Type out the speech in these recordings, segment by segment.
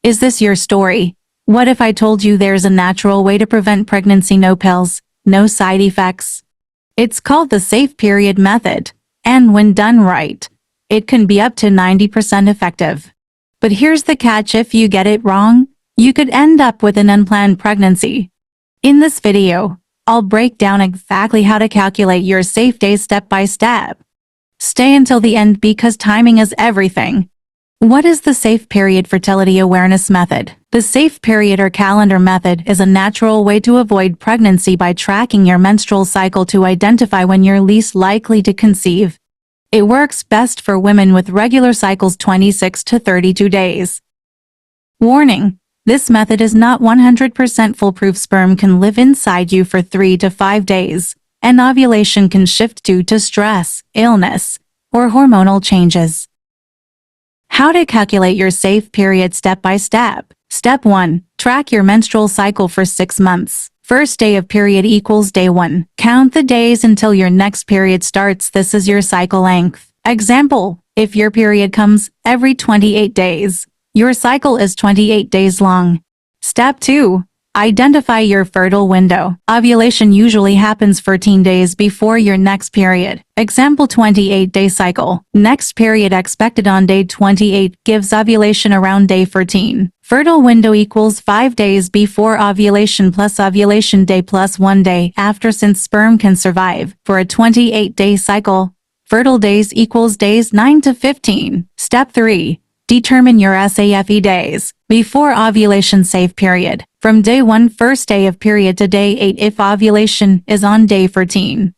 Is this your story? What if I told you there's a natural way to prevent pregnancy? No pills, no side effects. It's called the safe period method, and when done right, it can be up to 90% effective. But here's the catch: if you get it wrong, you could end up with an unplanned pregnancy. In this video, I'll break down exactly how to calculate your safe days step by step. Stay until the end because timing is everything. What is the Safe Period Fertility Awareness Method? The Safe Period or Calendar Method is a natural way to avoid pregnancy by tracking your menstrual cycle to identify when you're least likely to conceive. It works best for women with regular cycles 26 to 32 days. Warning: this method is not 100% foolproof. Sperm can live inside you for 3 to 5 days, and ovulation can shift due to stress, illness, or hormonal changes. How to calculate your safe period step by step. Step 1. Track your menstrual cycle for 6 months. First day of period equals day 1. Count the days until your next period starts. This is your cycle length. Example: if your period comes every 28 days, your cycle is 28 days long. Step 2. Identify your fertile window. Ovulation usually happens 14 days before your next period. Example: 28-day cycle. Next period expected on day 28 gives ovulation around day 14. Fertile window equals 5 days before ovulation plus ovulation day plus 1 day after, since sperm can survive for a 28-day cycle. Fertile days equals days 9 to 15. Step 3. Determine your SAFE days before ovulation safe period. From day 1 first day of period to day 8 if ovulation is on day 14.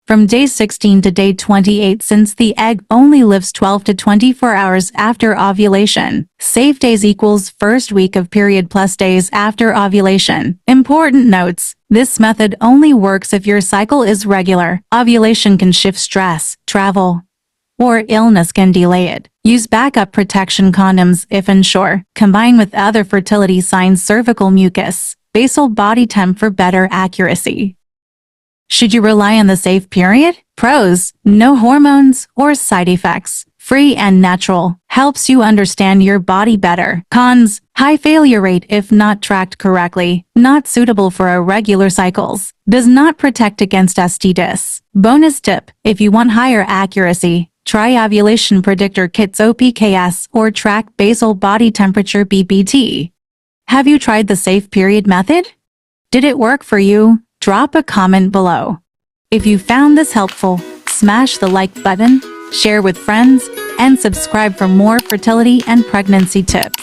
From day 16 to day 28 since the egg only lives 12 to 24 hours after ovulation. Safe days equals first week of period plus days after ovulation. Important notes: this method only works if your cycle is regular. Ovulation can shift, stress, travel, or illness can delay it. Use backup protection condoms if unsure. Combine with other fertility signs: cervical mucus, basal body temp for better accuracy. Should you rely on the safe period? Pros: no hormones or side effects. Free and natural. Helps you understand your body better. Cons: high failure rate if not tracked correctly. Not suitable for irregular cycles. Does not protect against STDs. Bonus tip: if you want higher accuracy, try Ovulation Predictor Kits OPKS or track basal body temperature BBT. Have you tried the safe period method? Did it work for you? Drop a comment below. If you found this helpful, smash the like button, share with friends, and subscribe for more fertility and pregnancy tips.